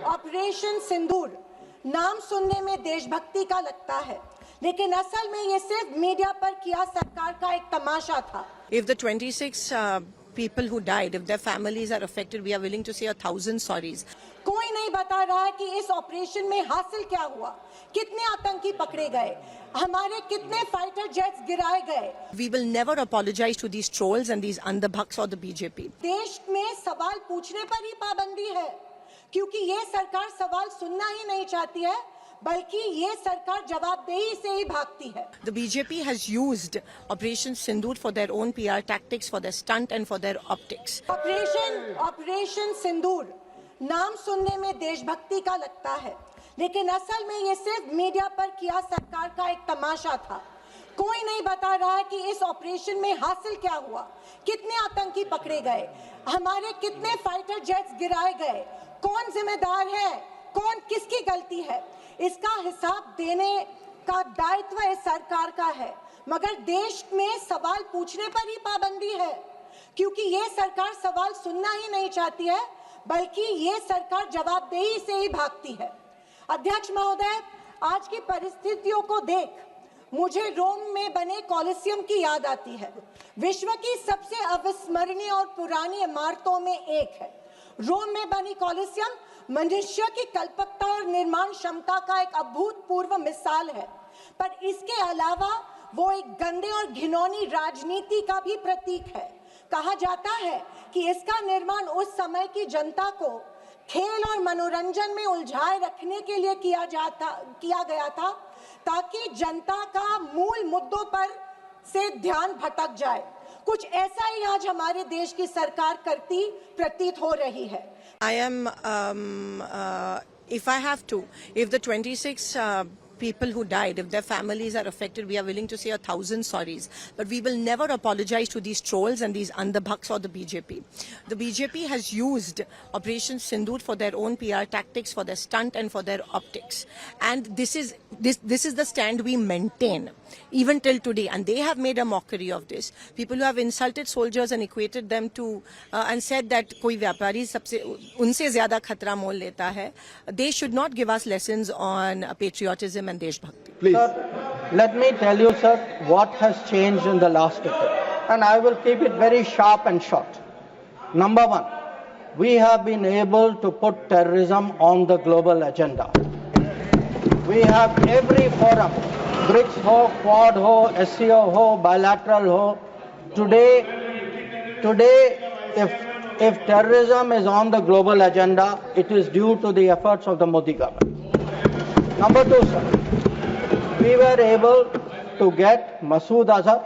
Operation Sindoor नाम सुनने में देशभक्ति का लगता है, लेकिन असल में ये सिर्फ मीडिया पर किया सरकार का एक तमाशा था। If the 26 people who died, if their families are affected, we are willing to say 1,000 sorries. कोई नहीं बता रहा है कि इस ऑपरेशन में हासिल क्या हुआ, कितने आतंकी पकड़े गए, हमारे कितने फाइटर जेट्स गिराए गए। We will never apologize to these trolls and these andhabhaks or the BJP. देश में सवाल पूछने पर ही पाबंदी है, क्योंकि ये सरकार सवाल सुनना ही नहीं चाहती है, बल्कि ये सरकार जवाबदेही से ही भागती है। The BJP has used Operation Sindoor for their own PR tactics, for their stunt and for their optics. Operation Sindoor नाम सुनने में देशभक्ति का लगता है, लेकिन असल में ये सिर्फ मीडिया पर किया सरकार का एक तमाशा था। कोई नहीं बता रहा है कि इस ऑपरेशन में हासिल क्या हुआ, कितने आतंकी पकड़े गए, हमारे कितने फाइटर जेट्स गिराए गए, कौन जिम्मेदार है, कौन किसकी गलती है, इसका हिसाब देने का दायित्व इस सरकार का है। मगर देश में सवाल पूछने पर ही पाबंदी है, क्योंकि ये सरकार सवाल सुनना ही नहीं चाहती है, बल्कि ये सरकार जवाबदेही से ही भागती है। अध्यक्ष महोदय, आज की परिस्थितियों को देख मुझे रोम में बने कॉलिसियम की याद आती है। विश्व की सबसे अविस्मरणीय और पुरानी इमारतों में एक है। रोम में बनी कॉलिसियम मनुष्य की कल्पकता और निर्माण क्षमता का एक अभूतपूर्व मिसाल है, पर इसके अलावा वो एक गंदे और घिनौनी राजनीति का भी प्रतीक है। कहा जाता है कि इसका निर्माण उस समय की जनता को खेल और मनोरंजन में उलझाए रखने के लिए किया गया था, ताकि जनता का मूल मुद्दों पर से ध्यान भटक जाए। कुछ ऐसा ही आज हमारे देश की सरकार करती प्रतीत हो रही है। I am, if I have to, if the 26 people who died, if their families are affected, we are willing to say 1,000 sorries. But we will never apologize to these trolls and these andhabhaks or the BJP. The BJP has used Operation Sindoor for their own PR tactics, for their stunt and for their optics. And this is the stand we maintain even till today. And they have made a mockery of this. People who have insulted soldiers and equated them to and said that koi vyapari sabse unse zyada khatra mol leta hai. They should not give us lessons on patriotism and deshbhakti. Please. Sir, let me tell you, sir, what has changed in the last decade. And I will keep it very sharp and short. Number one, we have been able to put terrorism on the global agenda. We have every forum, BRICS ho, Quad ho, SCO ho, bilateral ho. Today, if terrorism is on the global agenda, it is due to the efforts of the Modi government. Number two, sir, we were able to get Masood Azhar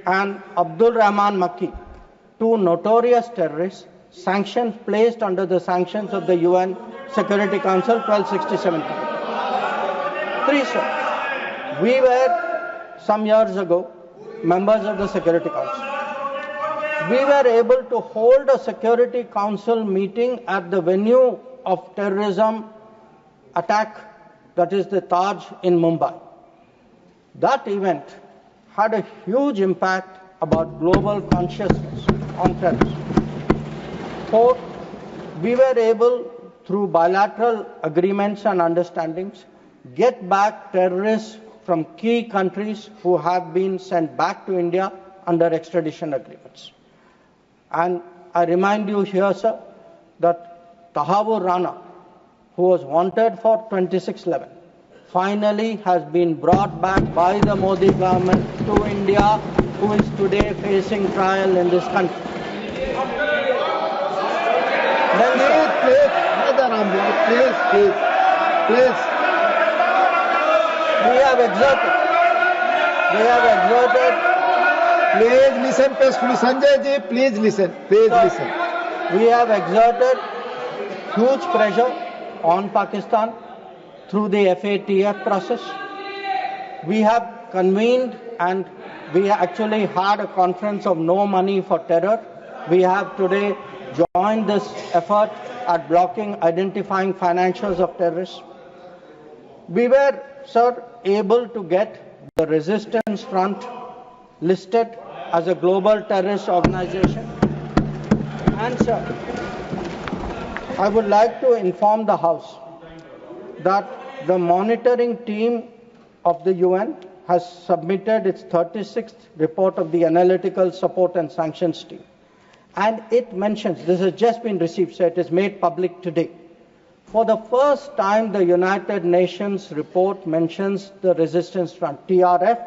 and Abdul Rahman Makki, two notorious terrorists, placed under the sanctions of the UN Security Council 1267. Three, sir, we were some years ago members of the Security Council. We were able to hold a Security Council meeting at the venue of terrorism attack, that is the Taj in Mumbai. That event had a huge impact about global consciousness on terrorism. Fourth, we were able, through bilateral agreements and understandings, get back terrorists from key countries who have been sent back to India under extradition agreements. And I remind you here, sir, that Tahabur Rana, who was wanted for 2611, finally has been brought back by the Modi government to India, who is today facing trial in this country. Then, Please. we have exerted. Please listen, Sanjay ji. Please listen. Please listen. We have exerted huge pressure on Pakistan through the FATF process. We have convened and we actually had a conference of no money for terror. We have today joined this effort at identifying financials of terrorists. We were, sir, able to get the Resistance Front listed as a global terrorist organization. And, sir, I would like to inform the House that the monitoring team of the UN has submitted its 36th report of the Analytical Support and Sanctions Team. And it mentions, this has just been received, so it is made public today. For the first time, the United Nations report mentions the Resistance Front, TRF,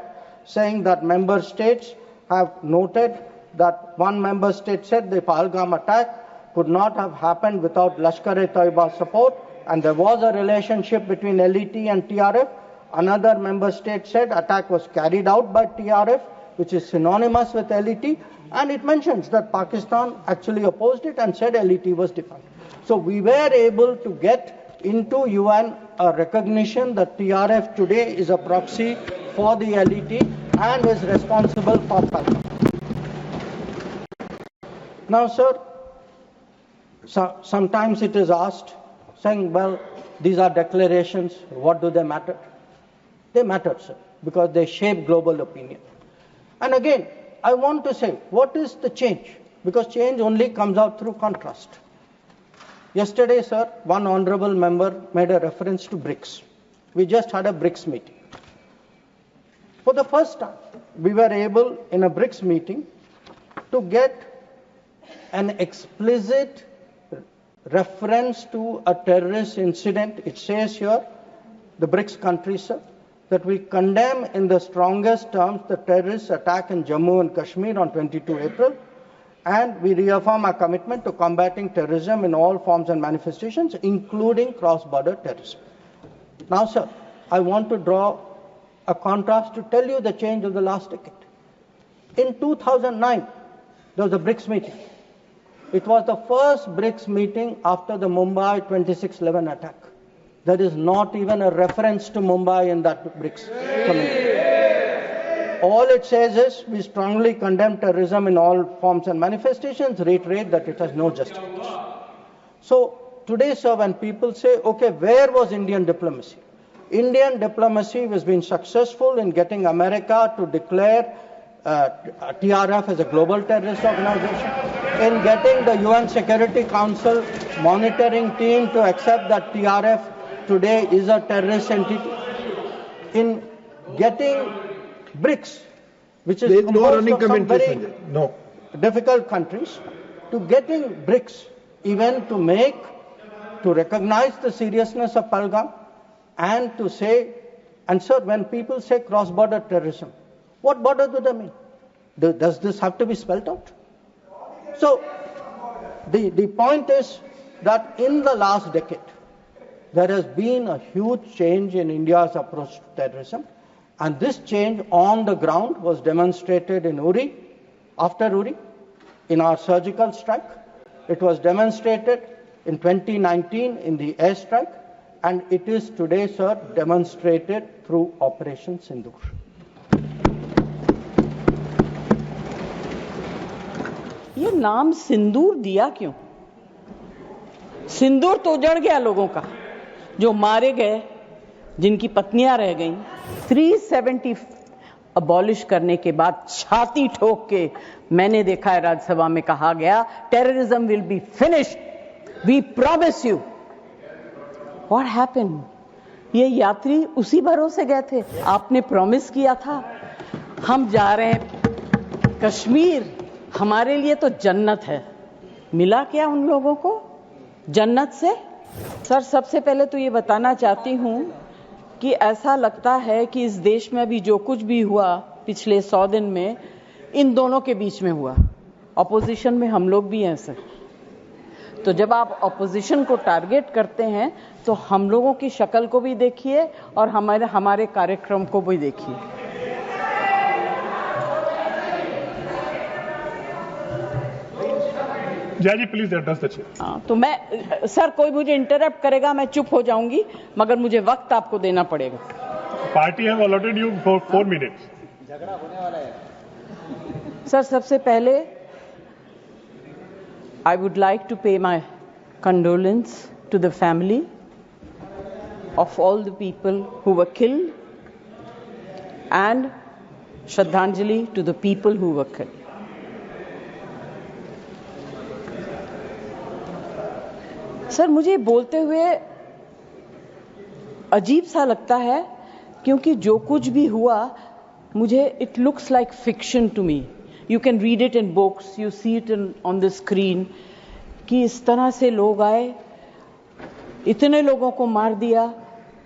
saying that member states have noted that one member state said the Pahalgam attack could not have happened without Lashkar-e-Taiba support, and there was a relationship between LET and TRF. Another member state said attack was carried out by TRF, which is synonymous with LET, and it mentions that Pakistan actually opposed it and said LET was defunct. So we were able to get into UN a recognition that TRF today is a proxy for the LET and is responsible for Pahalgam. Now, sir, sometimes it is asked, saying, well, these are declarations, what do they matter? They matter, sir, because they shape global opinion. And again, I want to say, what is the change? Because change only comes out through contrast. Yesterday, sir, one honorable member made a reference to BRICS. We just had a BRICS meeting. For the first time, we were able, in a BRICS meeting, to get an explicit reference to a terrorist incident. It says here, the BRICS countries, sir, that we condemn in the strongest terms the terrorist attack in Jammu and Kashmir on 22 April, and we reaffirm our commitment to combating terrorism in all forms and manifestations, including cross-border terrorism. Now, sir, I want to draw a contrast to tell you the change of the last decade. In 2009, there was a BRICS meeting. It was the first BRICS meeting after the Mumbai 26/11 attack. There is not even a reference to Mumbai in that BRICS committee. All it says is we strongly condemn terrorism in all forms and manifestations, reiterate that it has no justification. So today, sir, when people say, okay, where was Indian diplomacy? Indian diplomacy has been successful in getting America to declare TRF as a global terrorist organization, in getting the UN Security Council monitoring team to accept that TRF today is a terrorist entity, in getting BRICS, which is composed of some very difficult countries, to getting BRICS even to recognize the seriousness of Pahalgam and to say, and sir, when people say cross-border terrorism, what border do they mean? Does this have to be spelled out? So, the point is that in the last decade, there has been a huge change in India's approach to terrorism, and this change on the ground was demonstrated in Uri, after Uri, in our surgical strike. It was demonstrated in 2019 in the airstrike, and it is today, sir, demonstrated through Operation Sindoor. ये नाम सिंदूर दिया क्यों? सिंदूर तो उजड़ गया लोगों का, जो मारे गए, जिनकी पत्नियां रह गईं। 370 अबॉलिश करने के बाद छाती ठोक के मैंने देखा है राज्यसभा में कहा गया, terrorism will be finished, we promise you. What happened? ये यात्री उसी भरोसे गए थे, आपने प्रॉमिस किया था हम जा रहे हैं कश्मीर, हमारे लिए तो जन्नत है। मिला क्या उन लोगों को जन्नत से? सर, सबसे पहले तो ये बताना चाहती हूं कि ऐसा लगता है कि इस देश में अभी जो कुछ भी हुआ पिछले 100 दिन में, इन दोनों के बीच में हुआ। ऑपोजिशन में हम लोग भी हैं सर, तो जब आप ऑपोजिशन को टारगेट करते हैं तो हम लोगों की शक्ल को भी देखिए और हमारे कार्यक्रम को भी देखिए। जय जी, प्लीज एड्रेस द चेयर। तो मैं सर, कोई मुझे इंटरप्ट करेगा मैं चुप हो जाऊंगी, मगर मुझे वक्त आपको देना पड़ेगा। Party have allotted you for 4 minutes. झगड़ा होने वाला है सर। सबसे पहले I would like to pay my condolence to the family of all the people who were killed and Shraddhanjali to the people who were killed. Sir मुझे बोलते हुए अजीब सा लगता है, क्योंकि जो कुछ भी हुआ मुझे it looks like fiction to me. You can read it in books, you see it on the screen, कि इस तरह से लोग आए, इतने लोगों को मार दिया,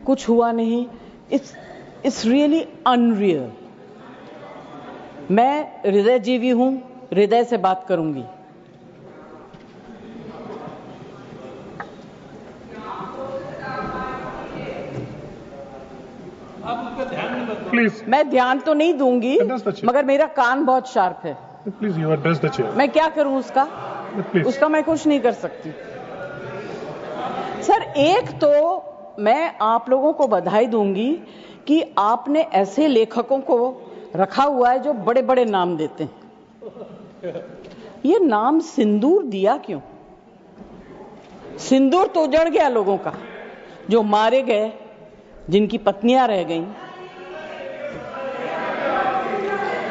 कुछ हुआ नहीं. It's really unreal. मैं हृदयजीवी हूं, हृदय से बात करूंगी. Please. मैं ध्यान तो नहीं दूंगी, Address the chair. मगर मेरा कान बहुत शार्प है. Please, you address the chair. मैं क्या करूं उसका? Please. उसका मैं कुछ नहीं कर सकती. सर एक तो मैं आप लोगों को बधाई दूंगी कि आपने ऐसे लेखकों को रखा हुआ है जो बड़े बड़े नाम देते हैं. ये नाम सिंदूर दिया क्यों? सिंदूर तो उजड़ गया लोगों का, जो मारे गए, जिनकी पत्नियां रह गईं.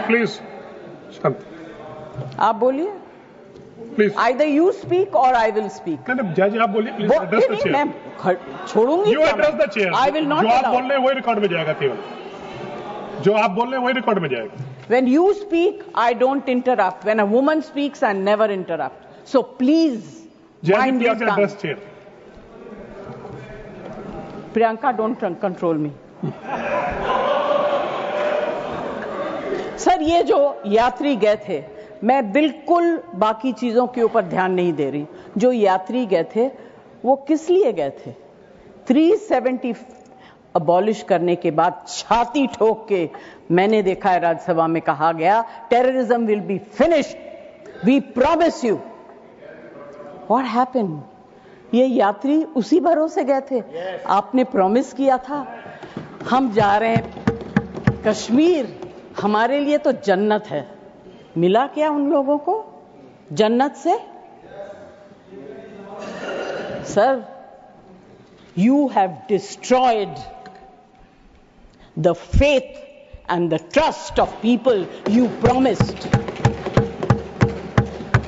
Please. शांत. आप बोलिए. Please. Either you speak or I will speak. नहीं, जज आप बोलिए. Please address the chair. मैं छोड़ूंगी. You address the chair. I will not जो आप allow. बोल रहे हैं वही रिकॉर्ड में जाएगा केवल. जो आप बोल रहे हैं वही रिकॉर्ड में जाएगा. When you speak, I don't interrupt. When a woman speaks, I never interrupt. So please, Judge, mind your please tongue. address chair. Priyanka, don't control me. Sir ये जो यात्री गए थे, मैं बिल्कुल बाकी चीजों के ऊपर ध्यान नहीं दे रही. जो यात्री गए थे वो किस लिए गए थे? 370 अबॉलिश करने के बाद छाती ठोक के मैंने देखा है राज्यसभा में कहा गया, terrorism will be finished, we promise you. What happened? ये यात्री उसी भरोसे गए थे. आपने प्रॉमिस किया था हम जा रहे हैं कश्मीर, हमारे लिए तो जन्नत है. मिला क्या उन लोगों को जन्नत से? Sir, you have destroyed the faith and the trust of people you promised.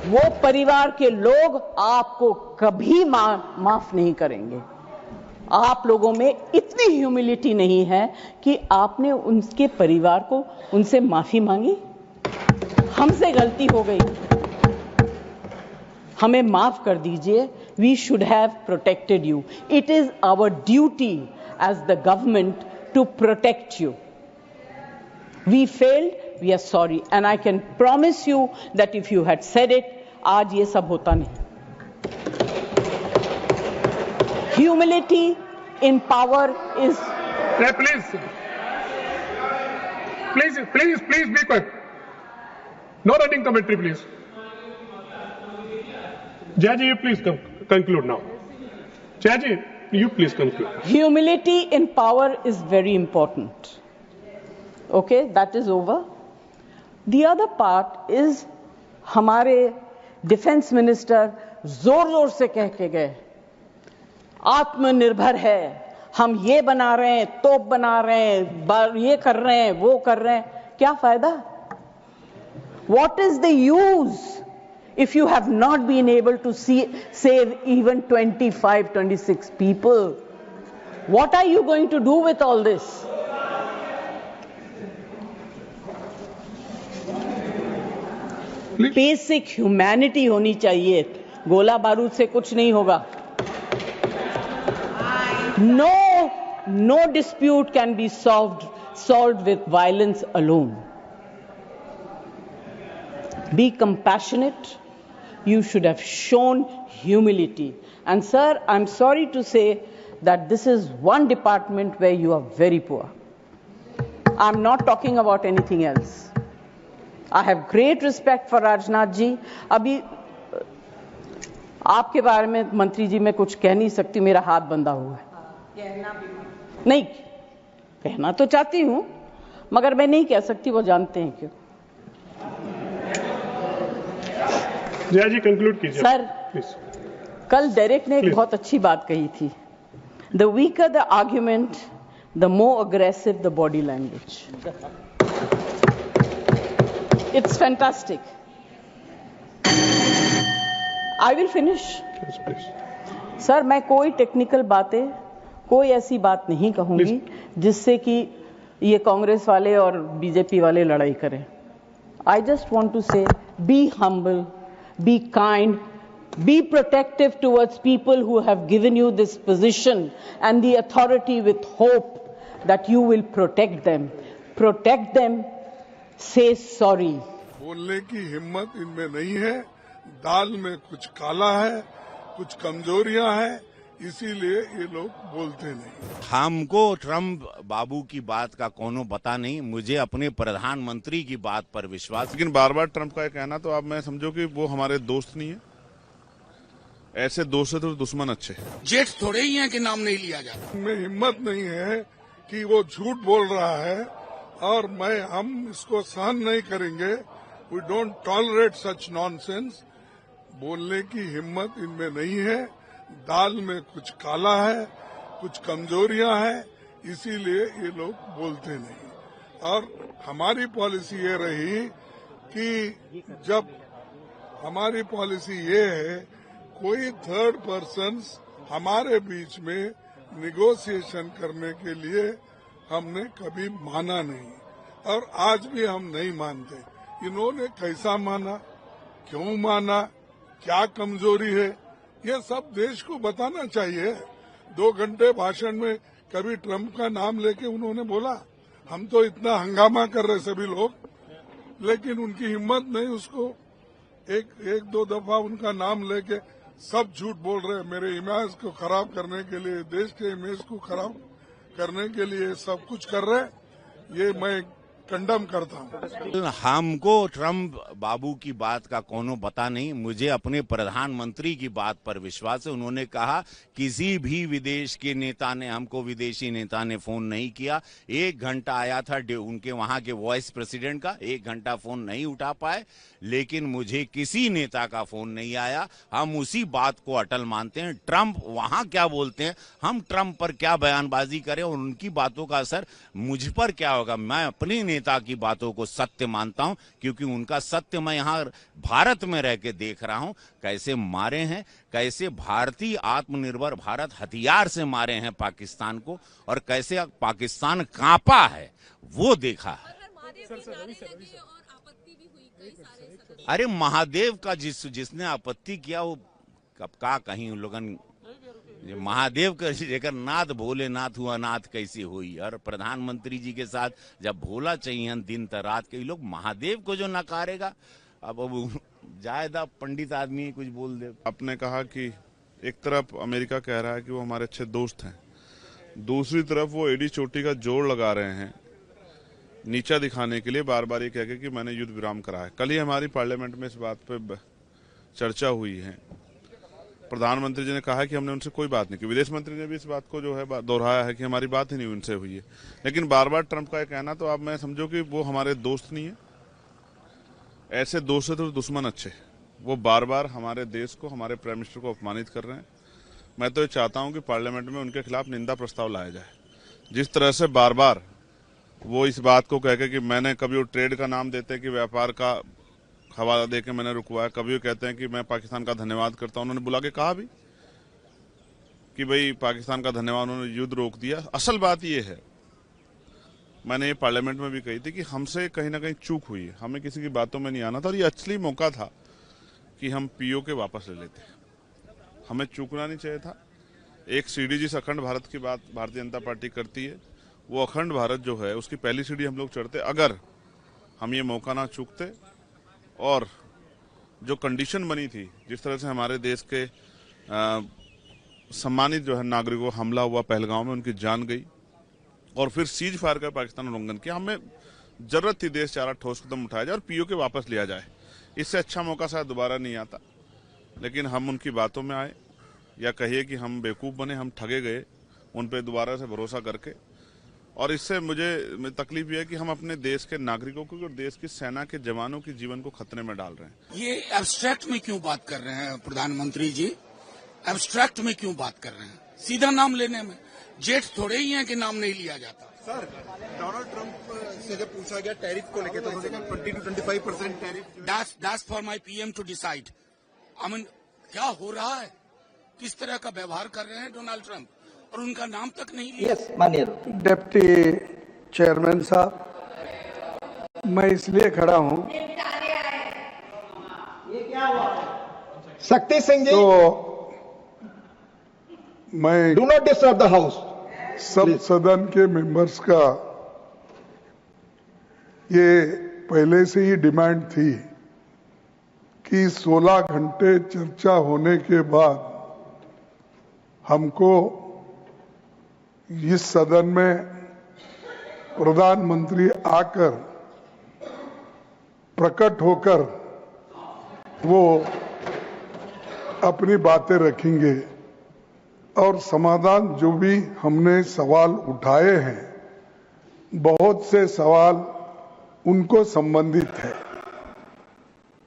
वो परिवार के लोग आपको कभी माफ नहीं करेंगे. आप लोगों में इतनी ह्यूमिलिटी नहीं है कि आपने उनके परिवार को उनसे माफी मांगी. हमसे गलती हो गई, हमें माफ कर दीजिए. We should have protected you. It is our duty as the government to protect you. We failed, we are sorry, and I can promise you that if you had said it, आज ये सब होता नहीं. Humility in power is. Hey, please be quiet. No running commentary, please. Jaji, you please conclude now. Jaji, you please conclude. Humility in power is very important. Okay, that is over. The other part is हमारे defence minister जोर जोर से कह के गए, आत्मनिर्भर है, हम ये बना रहे हैं, तोप बना रहे हैं, ये कर रहे हैं, वो कर रहे हैं. क्या फायदा? What is the use if you have not been able to save even 25-26 people? What are you going to do with all this? Basic humanity होनी चाहिए. गोला बारूद से कुछ नहीं होगा. No dispute can be solved with violence alone. Be compassionate. You should have shown humility. And sir, I'm sorry to say that this is one department where you are very poor. I'm not talking about anything else. I have great respect for Rajnath ji. अभी आपके बारे में मंत्री जी मैं कुछ कह नहीं सकती, मेरा हाथ बंधा हुआ है. नहीं कहना तो चाहती हूं, मगर मैं नहीं कह सकती, वो जानते हैं क्यों. जय जी कंक्लूड कीजिए सर. प्लीज. कल डेरेक ने एक बहुत अच्छी बात कही थी. The weaker the argument, the more aggressive the body language. It's fantastic. I will finish. Yes, please. Sir मैं कोई टेक्निकल बातें, कोई ऐसी बात नहीं कहूंगी जिससे कि ये कांग्रेस वाले और बीजेपी वाले लड़ाई करें. आई जस्ट वांट टू से be humble, be kind, be protective towards people who have given you this position and the authority with hope that you will protect them. Protect them, say sorry. बोलने की हिम्मत इनमें नहीं है. दाल में कुछ काला है, कुछ कमजोरियां हैं, इसीलिए ये लोग बोलते नहीं. हमको ट्रम्प बाबू की बात का कोनो पता नहीं, मुझे अपने प्रधानमंत्री की बात पर विश्वास. लेकिन बार बार ट्रम्प का कहना तो आप मैं समझो कि वो हमारे दोस्त नहीं है. ऐसे दोस्त तो दुश्मन अच्छे. जेठ थोड़े ही हैं कि नाम नहीं लिया जाता. इनमें हिम्मत नहीं है कि वो झूठ बोल रहा है और हम इसको सहन नहीं करेंगे. We don't tolerate such nonsense. बोलने की हिम्मत इनमें नहीं है. दाल में कुछ काला है, कुछ कमजोरियां हैं, इसीलिए ये लोग बोलते नहीं. और हमारी पॉलिसी ये रही कि जब हमारी पॉलिसी ये है कोई थर्ड पर्सन हमारे बीच में निगोशिएशन करने के लिए हमने कभी माना नहीं और आज भी हम नहीं मानते. इन्होंने कैसा माना, क्यों माना, क्या कमजोरी है, ये सब देश को बताना चाहिए. 2 घंटे भाषण में कभी ट्रम्प का नाम लेके उन्होंने बोला. हम तो इतना हंगामा कर रहे सभी लोग, लेकिन उनकी हिम्मत नहीं. उसको एक दो दफा उनका नाम लेके सब झूठ बोल रहे हैं. मेरे इमेज को खराब करने के लिए, देश के इमेज को खराब करने के लिए सब कुछ कर रहे हैं. ये मैं कंडम करता हूं. हमको ट्रम्प बाबू की बात का कोनो पता नहीं, मुझे अपने प्रधानमंत्री की बात पर विश्वास है. उन्होंने कहा किसी भी विदेश के नेता ने, हमको विदेशी नेता ने फोन नहीं किया. 1 घंटा आया था उनके वहां के वाइस प्रेसिडेंट का, 1 घंटा फोन नहीं उठा पाए. लेकिन मुझे किसी नेता का फोन नहीं आया. हम उसी बात को अटल मानते हैं. ट्रम्प वहां क्या बोलते हैं, हम ट्रम्प पर क्या बयानबाजी करें और उनकी बातों का असर मुझ पर क्या होगा. मैं अपने नेता की बातों को सत्य मानता हूं, क्योंकि उनका सत्य मैं यहां भारत में रह के देख रहा हूं. कैसे मारे हैं, कैसे भारतीय आत्मनिर्भर भारत हथियार से मारे हैं पाकिस्तान को, और कैसे पाकिस्तान कांपा है वो देखा है. अरे महादेव का जिसने आपत्ति किया वो कब का कहीं उन लोगन महादेव का जेकर नाथ भोलेनाथ हुआ नाथ कैसे हुई. और प्रधानमंत्री जी के साथ जब भोला चाहिए दिन त रात के लोग महादेव को जो नकारेगा. अब जायदा पंडित आदमी कुछ बोल दे. आपने कहा कि एक तरफ अमेरिका कह रहा है कि वो हमारे अच्छे दोस्त हैं, दूसरी तरफ वो एडी चोटी का जोड़ लगा रहे हैं नीचा दिखाने के लिए, बार बार ये कह के कि मैंने युद्ध विराम करा है. कल ही हमारी पार्लियामेंट में इस बात पे चर्चा हुई है. प्रधानमंत्री जी ने कहा कि हमने उनसे कोई बात नहीं की. विदेश मंत्री ने भी इस बात को जो है दोहराया है कि हमारी बात ही नहीं उनसे हुई है. लेकिन बार बार ट्रम्प का कहना तो आप मैं समझो कि वो हमारे दोस्त नहीं है. ऐसे दोस्त तो दुश्मन अच्छे. वो बार बार हमारे देश को, हमारे प्राइम मिनिस्टर को अपमानित कर रहे हैं. मैं तो ये चाहता हूं कि पार्लियामेंट में उनके खिलाफ निंदा प्रस्ताव लाया जाए. जिस तरह से बार बार वो इस बात को कह के कि मैंने कभी वो ट्रेड का नाम देते कि व्यापार का हवाला देके मैंने रुकवाया, कभी वो कहते हैं कि मैं पाकिस्तान का धन्यवाद करता हूं. उन्होंने बुला के कहा भी कि भाई पाकिस्तान का धन्यवाद, उन्होंने युद्ध रोक दिया. असल बात ये है, मैंने ये पार्लियामेंट में भी कही थी कि हमसे कहीं ना कहीं चूक हुई है. हमें किसी की बातों में नहीं आना था और ये असली मौका था कि हम पीओके वापस ले लेते. हमें चूकना नहीं चाहिए था. एक सीढ़ी जिस अखंड भारत की बात भारतीय जनता पार्टी करती है, वो अखंड भारत जो है उसकी पहली सीढ़ी हम लोग चढ़ते अगर हम ये मौका ना चूकते. और जो कंडीशन बनी थी, जिस तरह से हमारे देश के सम्मानित जो है नागरिकों हमला हुआ पहलगांव में, उनकी जान गई, और फिर सीज फायर का पाकिस्तान उल्लंघन किया. हमें जरूरत थी देश चारा ठोस कदम उठाया जाए और पीओके वापस लिया जाए. इससे अच्छा मौका शायद दोबारा नहीं आता. लेकिन हम उनकी बातों में आए, या कहिए कि हम बेवकूफ़ बने, हम ठगे गए उन पर दोबारा से भरोसा करके. और इससे मुझे तकलीफ ये है कि हम अपने देश के नागरिकों को और देश की सेना के जवानों के जीवन को खतरे में डाल रहे हैं. ये एब्स्ट्रैक्ट में क्यों बात कर रहे हैं प्रधानमंत्री जी? एब्स्ट्रैक्ट में क्यों बात कर रहे हैं? सीधा नाम लेने में जेठ थोड़े ही हैं कि नाम नहीं लिया जाता. सर, डोनाल्ड ट्रंप से जब पूछा गया टैरिफ को लेकर तो उन्होंने कहा 20 to 25% tariff. That's for my PM to decide. I mean, क्या हो रहा है? किस तरह का व्यवहार कर रहे हैं डोनाल्ड ट्रंप, और उनका नाम तक नहीं लिया। यस माननीय डिप्टी चेयरमैन साहब, मैं इसलिए खड़ा हूं शक्ति सिंह जी, तो मैं do not disturb the house. सब सदन के मेंबर्स का ये पहले से ही डिमांड थी कि 16 घंटे चर्चा होने के बाद हमको इस सदन में प्रधानमंत्री आकर प्रकट होकर वो अपनी बातें रखेंगे और समाधान जो भी हमने सवाल उठाए हैं, बहुत से सवाल उनको संबंधित है।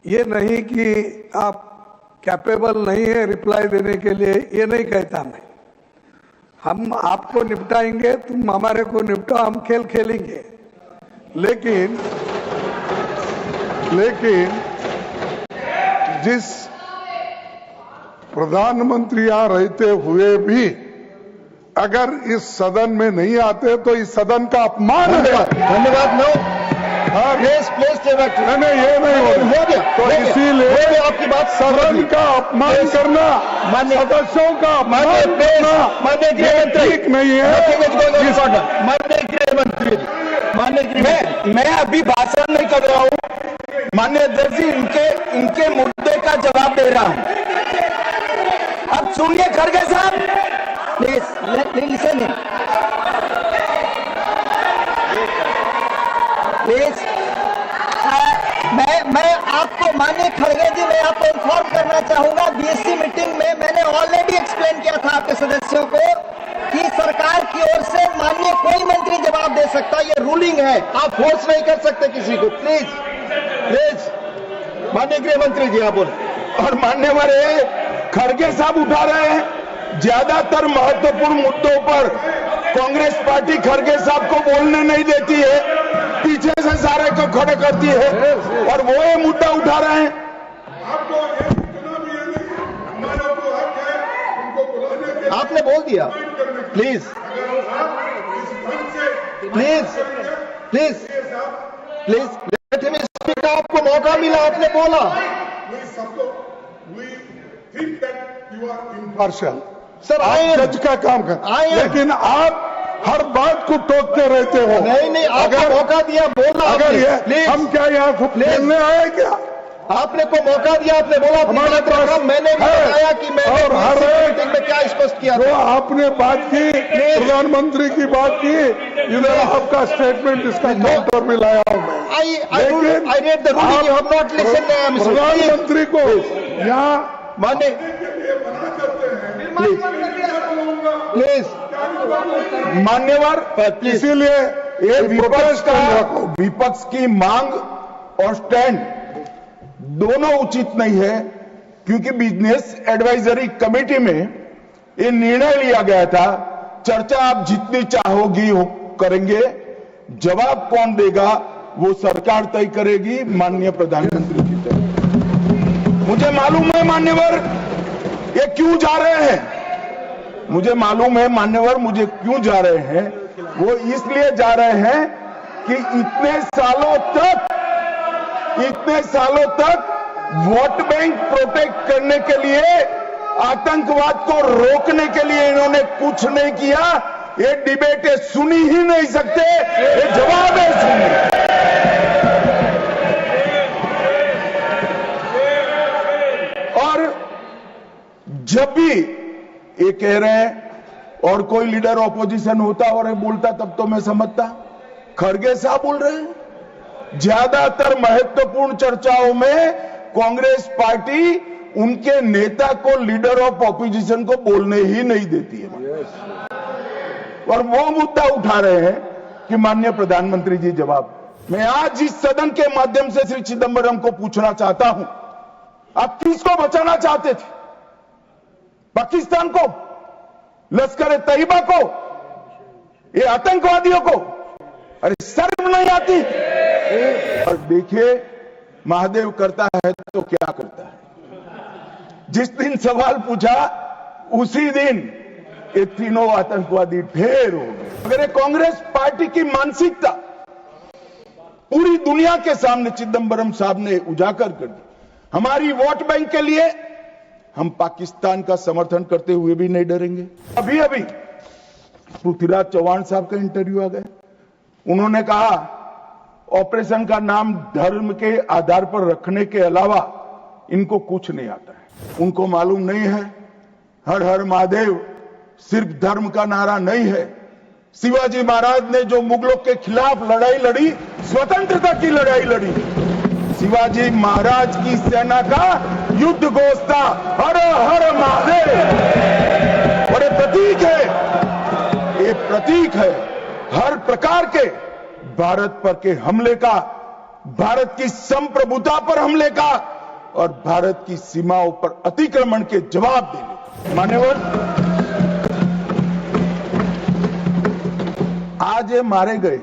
ये नहीं कि आप कैपेबल नहीं है रिप्लाई देने के लिए, ये नहीं कहता मैं। हम आपको निपटाएंगे, तुम हमारे को निपटाओ, हम खेल खेलेंगे। लेकिन जिस प्रधानमंत्री यहाँ रहते हुए भी अगर इस सदन में नहीं आते तो इस सदन का अपमान है। धन्यवाद। नो प्लीज नहीं, ये नहीं हो गया। तो इसीलिए आपकी बात सदन का अपमान करना, सदस्यों का अपमान करना ठीक नहीं है। मैं अभी भाषण नहीं कर रहा हूँ माननीय अध्यक्ष जी, इनके मुद्दे का जवाब दे रहा हूँ। अब सुनिए खड़गे साहब, प्लीज लिसन प्लीज। मैं आपको माननीय खड़गे जी, मैं आपको इन्फॉर्म करना चाहूंगा, बीएससी मीटिंग में मैंने ऑलरेडी एक्सप्लेन किया था आपके सदस्यों को कि सरकार की ओर से माननीय कोई मंत्री जवाब दे सकता, ये रूलिंग है, आप फोर्स नहीं कर सकते किसी को। प्लीज माननीय गृह मंत्री जी आप बोले। और मान्यवर खड़गे साहब उठा रहे हैं, ज्यादातर महत्वपूर्ण मुद्दों पर कांग्रेस पार्टी खड़गे साहब को बोलने नहीं देती है, पीछे से सारे को खड़े करती है और वो ये मुद्दा उठा रहे हैं। आपने बोल दिया। Please please please please let him speak. आपको मौका मिला, आपने बोला। पार्शल सर आए जज का काम कर, लेकिन आप हर बात को टोकते रहते हो। नहीं, आपको मौका दिया, बोला। अगर हम क्या यहाँ खेलने आए क्या? आपने को मौका दिया, आपने बोला हमारे पास मैंने भी बताया कि मैंने और हर मीटिंग में क्या स्पष्ट किया जो आपने बात की, प्रधानमंत्री की बात की, इधर आपका स्टेटमेंट इसका काउंटर में लाया हूं मैं। प्रधानमंत्री को यहाँ माने प्लीज मान्यवर, इसीलिए ये विपक्ष की मांग और स्टैंड दोनों उचित नहीं है, क्योंकि बिजनेस एडवाइजरी कमेटी में ये निर्णय लिया गया था, चर्चा आप जितनी चाहोगी करेंगे, जवाब कौन देगा वो सरकार तय करेगी माननीय प्रधानमंत्री की तरफ। मुझे मालूम है मान्यवर ये क्यों जा रहे हैं, मुझे मालूम है मान्यवर मुझे क्यों जा रहे हैं। वो इसलिए जा रहे हैं कि इतने सालों तक वोट बैंक प्रोटेक्ट करने के लिए, आतंकवाद को रोकने के लिए इन्होंने कुछ नहीं किया। ये डिबेट सुनी ही नहीं सकते, ये जवाब है सुनिए। और जब भी ये कह रहे हैं और कोई लीडर ऑपोजिशन होता और ये बोलता तब तो मैं समझता, खड़गे साहब बोल रहे हैं ज्यादातर महत्वपूर्ण चर्चाओं में कांग्रेस पार्टी उनके नेता को, लीडर ऑफ ऑपोजिशन को बोलने ही नहीं देती है। और वो मुद्दा उठा रहे हैं कि माननीय प्रधानमंत्री जी जवाब। मैं आज इस सदन के माध्यम से श्री चिदंबरम को पूछना चाहता हूं, आप किसको बचाना चाहते थे? पाकिस्तान को, लश्कर तैयबा को, ये आतंकवादियों को? अरे शर्म नहीं आती? और देखिए महादेव करता है तो क्या करता है। जिस दिन सवाल पूछा उसी दिन ये तीनों आतंकवादी ढेर हो गए। अगर ये कांग्रेस पार्टी की मानसिकता पूरी दुनिया के सामने चिदंबरम साहब ने उजागर कर दी। हमारी वोट बैंक के लिए हम पाकिस्तान का समर्थन करते हुए भी नहीं डरेंगे। अभी अभी पृथ्वीराज चौहान साहब का इंटरव्यू आ गया, उन्होंने कहा ऑपरेशन का नाम धर्म के आधार पर रखने के अलावा इनको कुछ नहीं आता है। उनको मालूम नहीं है हर हर महादेव सिर्फ धर्म का नारा नहीं है। शिवाजी महाराज ने जो मुगलों के खिलाफ लड़ाई लड़ी, स्वतंत्रता की लड़ाई लड़ी, शिवाजी महाराज की सेना का युद्ध घोष था हर हर महादेव। और ये प्रतीक है हर प्रकार के भारत पर के हमले का, भारत की संप्रभुता पर हमले का और भारत की सीमाओं पर अतिक्रमण के जवाब देने। मान्यवर, आज ये मारे गए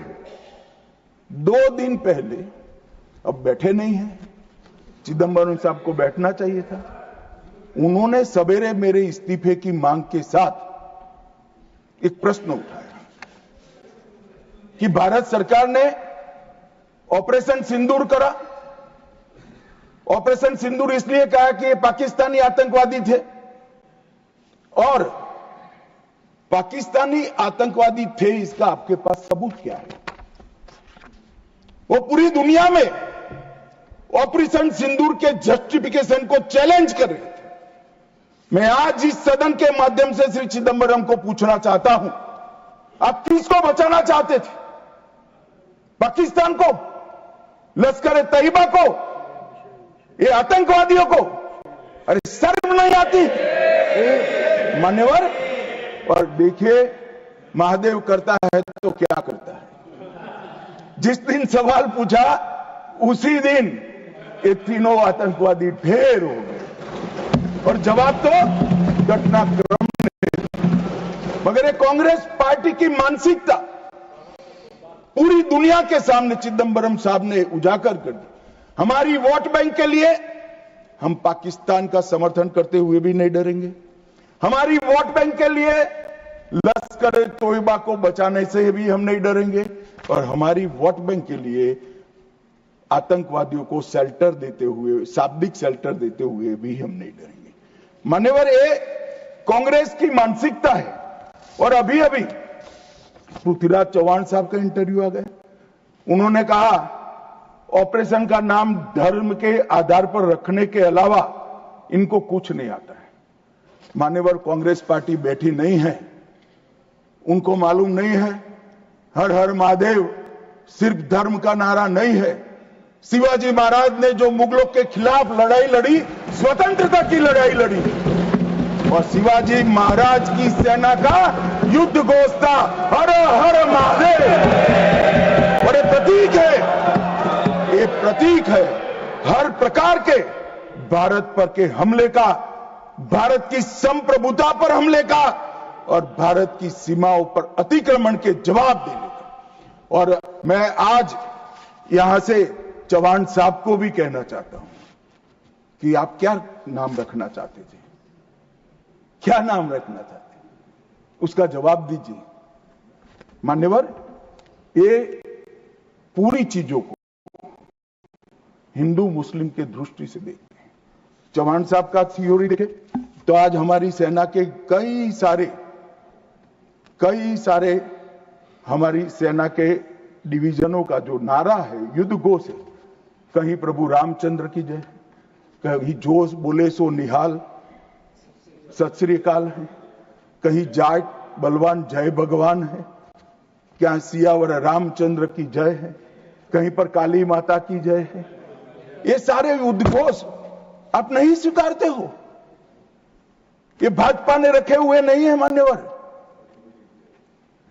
2 दिन पहले, अब बैठे नहीं हैं। चिदंबरम साहब को बैठना चाहिए था। उन्होंने सवेरे मेरे इस्तीफे की मांग के साथ एक प्रश्न उठाया कि भारत सरकार ने ऑपरेशन सिंदूर करा। ऑपरेशन सिंदूर इसलिए कहा कि ये पाकिस्तानी आतंकवादी थे, और पाकिस्तानी आतंकवादी थे इसका आपके पास सबूत क्या है? वो पूरी दुनिया में ऑपरेशन सिंदूर के जस्टिफिकेशन को चैलेंज कर रहे थे। मैं आज इस सदन के माध्यम से श्री चिदंबरम को पूछना चाहता हूं, आप किसको बचाना चाहते थे? पाकिस्तान को, लश्कर तैयबा को, ये आतंकवादियों को? अरे शर्म नहीं आती मान्यवर? और देखिए महादेव करता है तो क्या करता है। जिस दिन सवाल पूछा उसी दिन ये तीनों आतंकवादी ढेर हो गए, और जवाब तो घटनाक्रम ने। मगर ये कांग्रेस पार्टी की मानसिकता पूरी दुनिया के सामने चिदंबरम साहब ने उजागर कर दी। हमारी वोट बैंक के लिए हम पाकिस्तान का समर्थन करते हुए भी नहीं डरेंगे। हमारी वोट बैंक के लिए लश्कर तोयबा को बचाने से भी हम नहीं डरेंगे, और हमारी वोट बैंक के लिए आतंकवादियों को शेल्टर देते हुए, शाब्दिक शेल्टर देते हुए भी हम नहीं डरेंगे। मान्यवर, ये कांग्रेस की मानसिकता है। और अभी अभी पृथ्वीराज चौहान साहब का इंटरव्यू आ गया, उन्होंने कहा ऑपरेशन का नाम धर्म के आधार पर रखने के अलावा इनको कुछ नहीं आता है। मान्यवर, कांग्रेस पार्टी बैठी नहीं है, उनको मालूम नहीं है हर हर महादेव सिर्फ धर्म का नारा नहीं है। शिवाजी महाराज ने जो मुगलों के खिलाफ लड़ाई लड़ी, स्वतंत्रता की लड़ाई लड़ी, और शिवाजी महाराज की सेना का युद्ध घोष था हर हर महादेव। और ये प्रतीक है हर प्रकार के भारत पर के हमले का, भारत की संप्रभुता पर हमले का और भारत की सीमाओं पर अतिक्रमण के जवाब देने का। और मैं आज यहां से चौहान साहब को भी कहना चाहता हूं कि आप क्या नाम रखना चाहते थे, क्या नाम रखना चाहते, उसका जवाब दीजिए। मान्यवर, ये पूरी चीजों को हिंदू मुस्लिम के दृष्टि से देखते हैं। चौहान साहब का थ्योरी देखे तो आज हमारी सेना के कई सारे हमारी सेना के डिवीजनों का जो नारा है, युद्ध घोष है, कहीं प्रभु रामचंद्र की जय, कहीं जोश बोले सो निहाल सत श्री अकाल है, कहीं जाट बलवान जय भगवान है, क्या सियावर रामचंद्र की जय है, कहीं पर काली माता की जय है। ये सारे उद्घोष आप नहीं स्वीकारते हो, ये भाजपा ने रखे हुए नहीं है मान्यवर।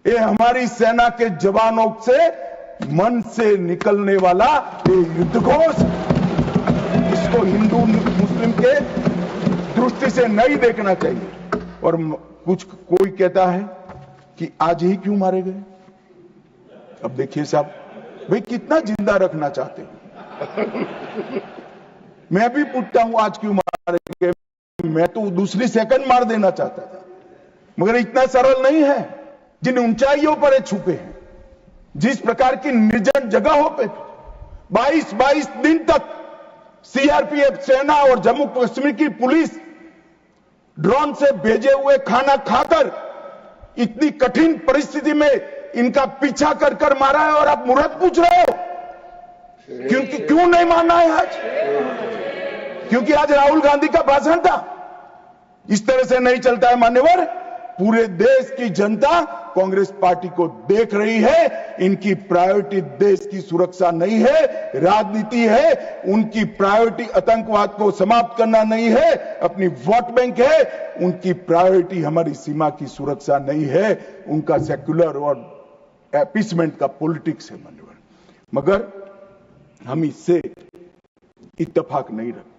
ये हमारी सेना के जवानों से मन से निकलने वाला ये युद्धघोष, इसको हिंदू मुस्लिम के दृष्टि से नहीं देखना चाहिए। और कोई कहता है कि आज ही क्यों मारे गए। अब देखिए साहब, भाई कितना जिंदा रखना चाहते हो। मैं भी पूछता हूं आज क्यों मारे गए, मैं तो दूसरी सेकंड मार देना चाहता था, मगर इतना सरल नहीं है। जिन ऊंचाइयों पर ये छुपे हैं, जिस प्रकार की निर्जन जगहों पे 22 दिन तक सीआरपीएफ सेना और जम्मू कश्मीर की पुलिस ड्रोन से भेजे हुए खाना खाकर इतनी कठिन परिस्थिति में इनका पीछा कर मारा है, और आप मुहूर्त पूछ रहे हो क्यों नहीं मानना है आज? क्योंकि आज राहुल गांधी का भाषण था। इस तरह से नहीं चलता है मान्यवर। पूरे देश की जनता कांग्रेस पार्टी को देख रही है। इनकी प्रायोरिटी देश की सुरक्षा नहीं है, राजनीति है। उनकी प्रायोरिटी आतंकवाद को समाप्त करना नहीं है, अपनी वोट बैंक है। उनकी प्रायोरिटी हमारी सीमा की सुरक्षा नहीं है, उनका सेक्युलर और अपीसमेंट का पॉलिटिक्स है मान्यवर। मगर हम इससे इत्तेफाक नहीं रखते।